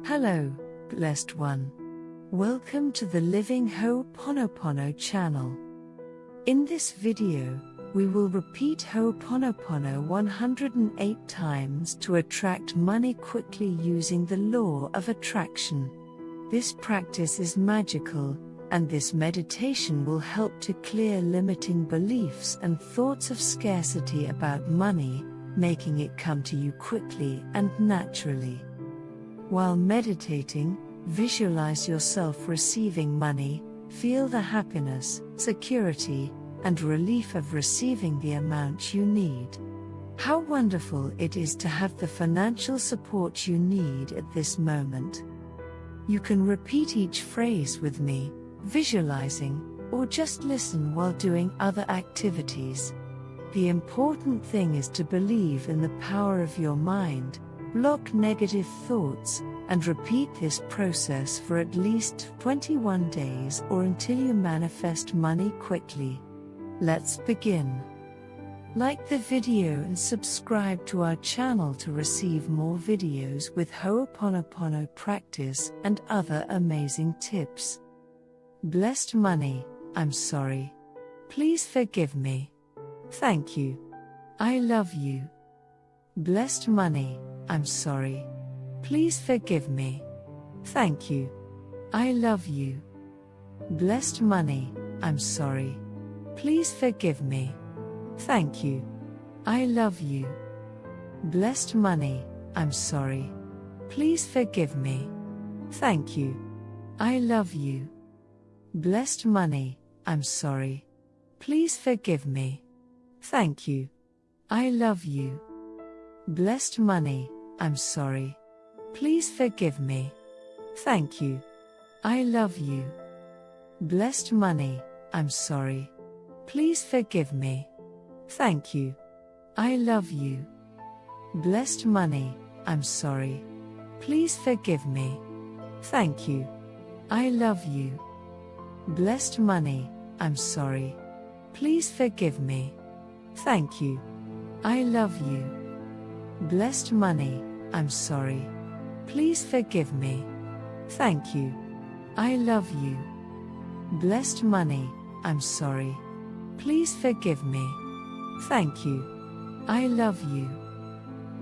Hello, blessed one. Welcome to the Living Ho'oponopono channel. In this video, we will repeat Ho'oponopono 108 times to attract money quickly using the law of attraction. This practice is magical, and this meditation will help to clear limiting beliefs and thoughts of scarcity about money, making it come to you quickly and naturally. While meditating, visualize yourself receiving money, feel the happiness, security, and relief of receiving the amount you need. How wonderful it is to have the financial support you need at this moment. You can repeat each phrase with me, visualizing, or just listen while doing other activities. The important thing is to believe in the power of your mind, block negative thoughts, and repeat this process for at least 21 days or until you manifest money quickly. Let's begin. Like the video and subscribe to our channel to receive more videos with Ho'oponopono practice and other amazing tips. Blessed money, I'm sorry. Please forgive me. Thank you. I love you. Blessed money, I'm sorry. Please forgive me. Thank you. I love you. Blessed money, I'm sorry. Please forgive me. Thank you. I love you. Blessed money, I'm sorry. Please forgive me. Thank you. I love you. Blessed money, I'm sorry. Please forgive me. Thank you. I love you. Blessed money, I'm sorry. Please forgive me. Thank you. I love you. Blessed money, I'm sorry. Please forgive me. Thank you. I love you. Blessed money, I'm sorry. Please forgive me. Thank you. I love you. Blessed money, I'm sorry. Please forgive me. Thank you. I love you. Blessed money, I'm sorry. Please forgive me. Thank you. I love you. Blessed money, I'm sorry. Please forgive me. Thank you. I love you.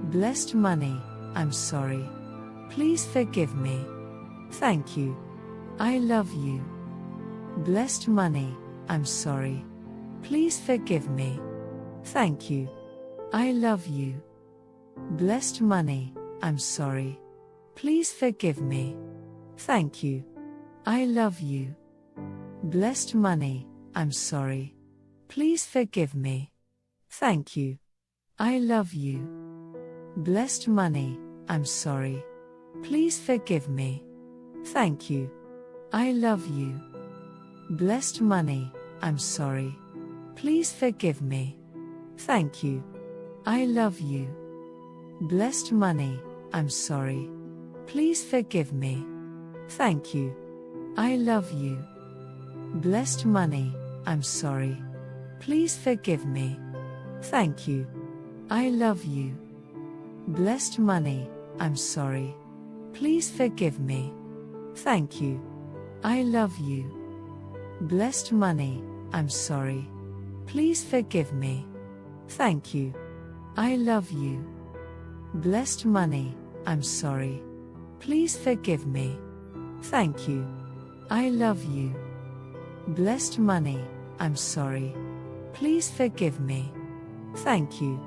Blessed money, I'm sorry. Please forgive me. Thank you. I love you. Blessed money, I'm sorry. Please forgive me. Thank you. I love you. Blessed money, I'm sorry. Please forgive me. Thank you. I love you. Blessed money, I'm sorry. Please forgive me. Thank you. I love you. Blessed money, I'm sorry. Please forgive me. Thank you. I love you. Blessed money, I'm sorry. Please forgive me. Thank you. I love you. Blessed money, I'm sorry. Please forgive me. Thank you. I love you. Blessed money, I'm sorry. Please forgive me. Thank you. I love you. Blessed money, I'm sorry. Please forgive me. Thank you. I love you. Blessed money, I'm sorry. Please forgive me. Thank you. I love you. Blessed money, I'm sorry. Please forgive me. Thank you. I love you. Blessed money, I'm sorry. Please forgive me. Thank you.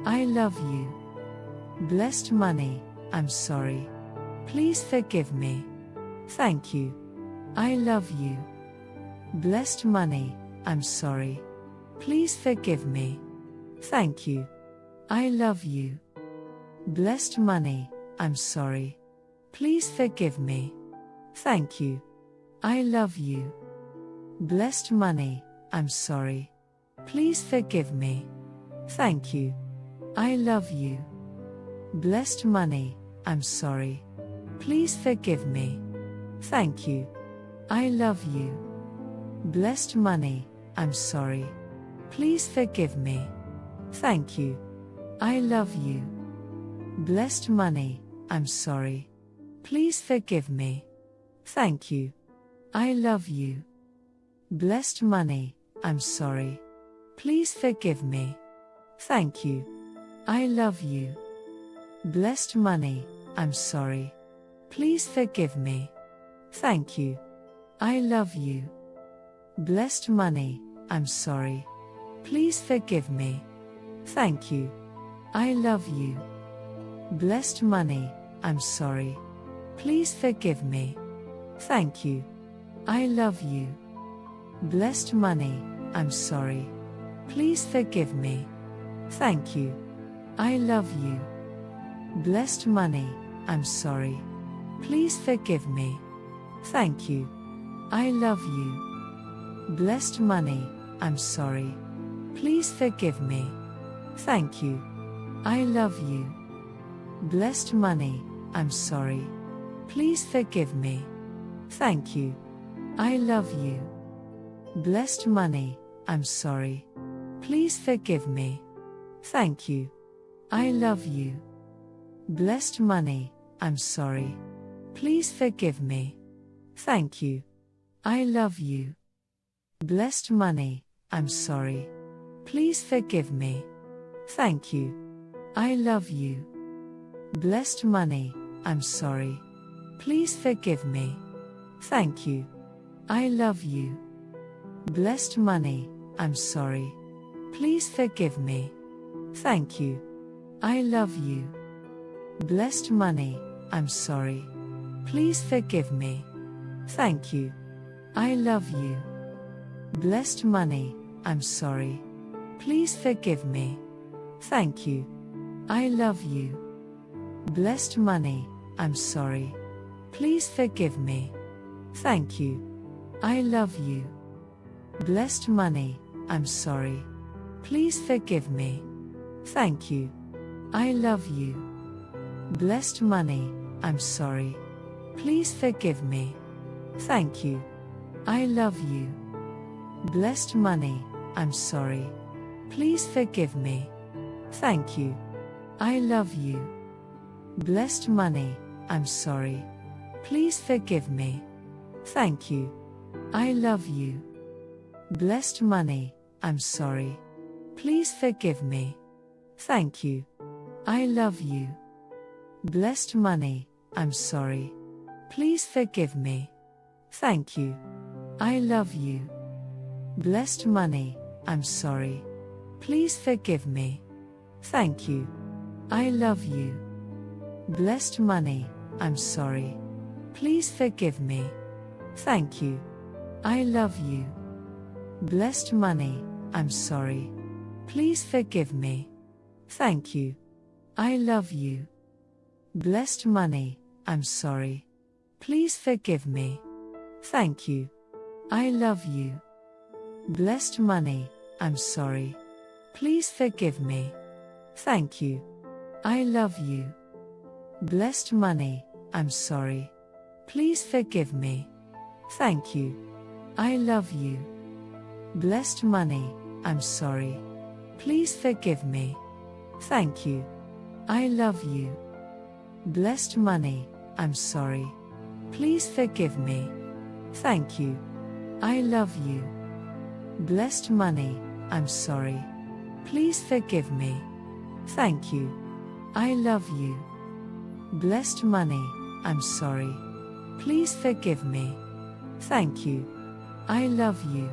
I love you. Blessed money, I'm sorry. Please forgive me. Thank you. I love you. Blessed money, I'm sorry. Please forgive me. Thank you. I love you. Blessed money, I'm sorry. Please forgive me. Thank you. I love you. Blessed money, I'm sorry. Please forgive me. Thank you. I love you. Blessed money, I'm sorry. Please forgive me. Thank you. I love you. Blessed money, I'm sorry. Please forgive me. Thank you. I love you. Blessed money, I'm sorry. Please forgive me. Thank you. I love you. Blessed money, I'm sorry. Please forgive me. Thank you. I love you. Blessed money, I'm sorry. Please forgive me. Thank you. I love you. Blessed money, I'm sorry. Please forgive me. Thank you. I love you. Blessed money, I'm sorry. Please forgive me. Thank you. I love you. Blessed money, I'm sorry. Please forgive me. Thank you. I love you. Blessed money, I'm sorry. Please forgive me. Thank you. I love you. Blessed money, I'm sorry. Please forgive me. Thank you. I love you. Blessed money, I'm sorry. Please forgive me. Thank you. I love you. Blessed money, I'm sorry. Please forgive me. Thank you. I love you. Blessed money, I'm sorry. Please forgive me. Thank you. I love you. Blessed money, I'm sorry. Please forgive me. Thank you. I love you. Blessed money, I'm sorry. Please forgive me. Thank you. I love you. Blessed money, I'm sorry. Please forgive me. Thank you. I love you. Blessed money, I'm sorry. Please forgive me. Thank you. I love you. Blessed money, I'm sorry. Please forgive me. Thank you. I love you. Blessed money, I'm sorry. Please forgive me. Thank you. I love you. Blessed money, I'm sorry. Please forgive me. Thank you. I love you. Blessed money, I'm sorry. Please forgive me. Thank you. I love you. Blessed money, I'm sorry. Please forgive me. Thank you. I love you. Blessed money, I'm sorry. Please forgive me. Thank you. I love you. Blessed money, I'm sorry. Please forgive me. Thank you. I love you. Blessed money, I'm sorry. Please forgive me. Thank you. I love you. Blessed money, I'm sorry. Please forgive me. Thank you. I love you. Blessed money, I'm sorry. Please forgive me. Thank you. I love you. Blessed money, I'm sorry. Please forgive me. Thank you. I love you. Blessed money, I'm sorry. Please forgive me. Thank you. I love you. Blessed money, I'm sorry. Please forgive me. Thank you. I love you. Blessed money, I'm sorry. Please forgive me. Thank you. I love you. Blessed money, I'm sorry. Please forgive me. Thank you. I love you. Blessed money, I'm sorry. Please forgive me. Thank you. I love you. Blessed money, I'm sorry. Please forgive me. Thank you. I love you. Blessed money, I'm sorry. Please forgive me. Thank you. I love you.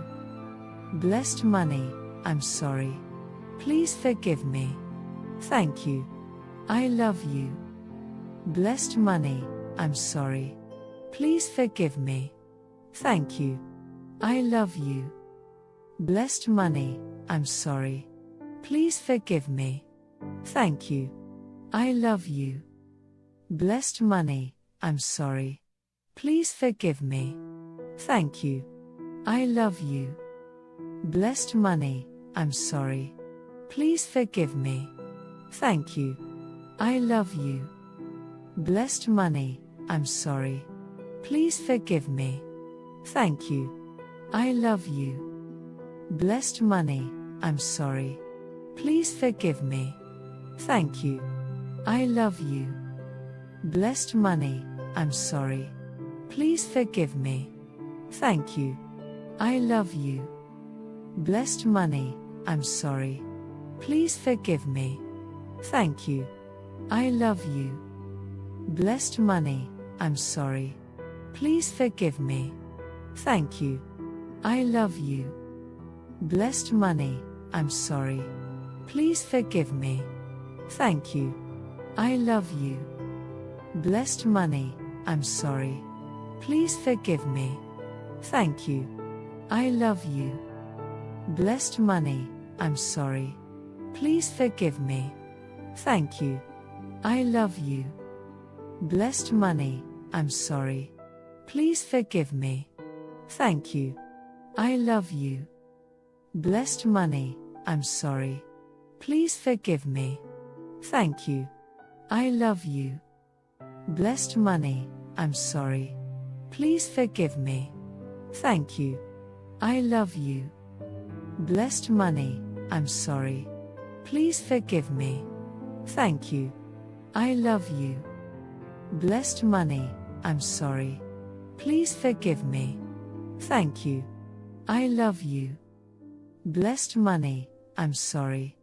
Blessed money, I'm sorry. Please forgive me. Thank you. I love you. Blessed money, I'm sorry. Please forgive me. Thank you. I love you. Blessed money, I'm sorry. Please forgive me. Thank you. I love you. Blessed money, I'm sorry. Please forgive me. Thank you. I love you. Blessed money, I'm sorry. Please forgive me. Thank you. I love you. Blessed money, I'm sorry. Please forgive me. Thank you. I love you. Blessed money, I'm sorry. Please forgive me. Thank you. I love you. Blessed money, I'm sorry. Please forgive me. Thank you. I love you. Blessed money, I'm sorry. Please forgive me. Thank you. I love you. Blessed money, I'm sorry. Please forgive me. Thank you. I love you. Blessed money, I'm sorry. Please forgive me. Thank you. I love you. Blessed money, I'm sorry. Please forgive me. Thank you. I love you. Blessed money, I'm sorry. Please forgive me. Thank you. I love you. Blessed money, I'm sorry. Please forgive me. Thank you. I love you. Blessed money, I'm sorry. Please forgive me. Thank you. I love you. Blessed money, I'm sorry. Please forgive me. Thank you. I love you. Blessed money, I'm sorry. Please forgive me. Thank you. I love you. Blessed money, I'm sorry. Please forgive me. Thank you. I love you. Blessed money, I'm sorry.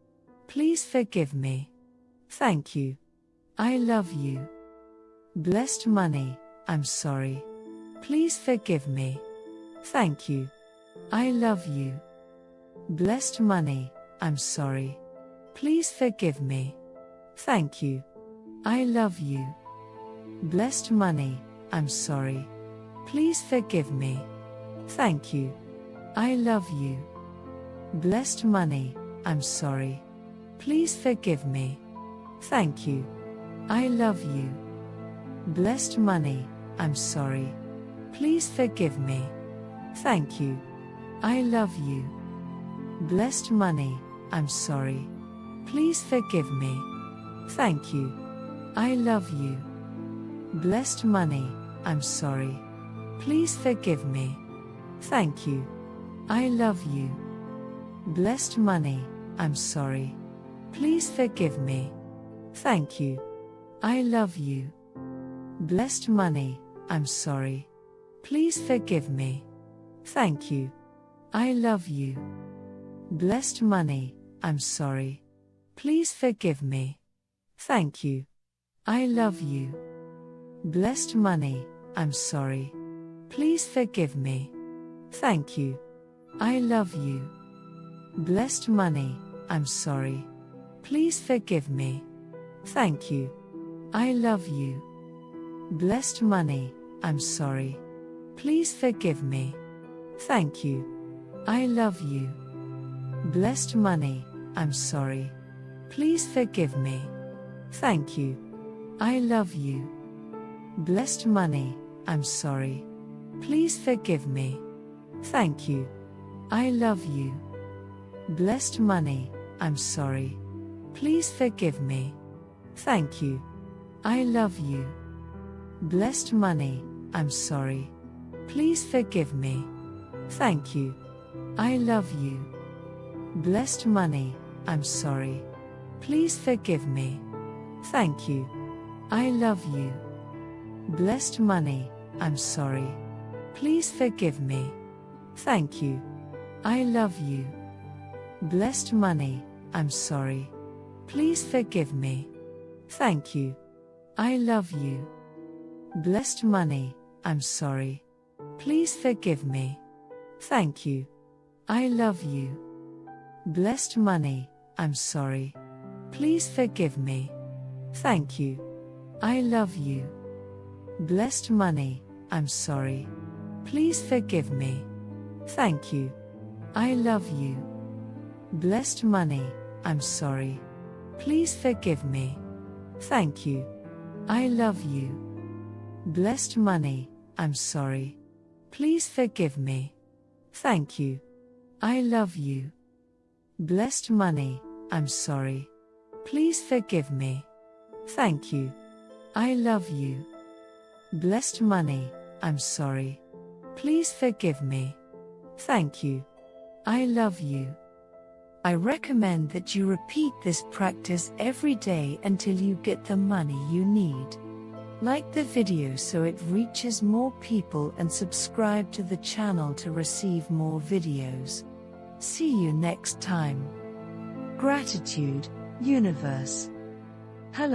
Please forgive me. Thank you. I love you. Blessed money, I'm sorry. Please forgive me. Thank you. I love you. Blessed money, I'm sorry. Please forgive me. Thank you. I love you. Blessed money, I'm sorry. Please forgive me. Thank you. I love you. Blessed money, I'm sorry. Please forgive me. Thank you. I love you. Blessed money, I'm sorry. Please forgive me. Thank you. I love you. Blessed money, I'm sorry. Please forgive me. Thank you. I love you. Blessed money, I'm sorry. Please forgive me. Thank you. I love you. Blessed money, I'm sorry. Please forgive me. Thank you. I love you. Blessed money, I'm sorry. Please forgive me. Thank you. I love you. Blessed money, I'm sorry. Please forgive me. Thank you. I love you. Blessed money, I'm sorry. Please forgive me. Thank you. I love you. Blessed money, I'm sorry. Please forgive me. Thank you. I love you. Blessed money, I'm sorry. Please forgive me. Thank you. I love you. Blessed money, I'm sorry. Please forgive me. Thank you. I love you. Blessed money, I'm sorry. Please forgive me. Thank you. I love you. Blessed money, I'm sorry. Please forgive me. Thank you. I love you. Blessed money, I'm sorry. Please forgive me. Thank you. I love you. Blessed money, I'm sorry. Please forgive me. Thank you. I love you. Blessed money, I'm sorry. Please forgive me. Thank you. I love you. Blessed money, I'm sorry. Please forgive me. Thank you. I love you. Blessed money, I'm sorry. Please forgive me. Thank you. I love you. Blessed money, I'm sorry. Please forgive me. Thank you. I love you. Blessed money, I'm sorry. Please forgive me. Thank you. I love you. Blessed money, I'm sorry. Please forgive me. Thank you. I love you. Blessed money, I'm sorry. Please forgive me. Thank you. I love you. Blessed money, I'm sorry. Please forgive me. Thank you. I love you. Blessed money, I'm sorry. Please forgive me. Thank you. I love you. I recommend that you repeat this practice every day until you get the money you need. Like the video so it reaches more people, and subscribe to the channel to receive more videos. See you next time. Gratitude, universe. Hello.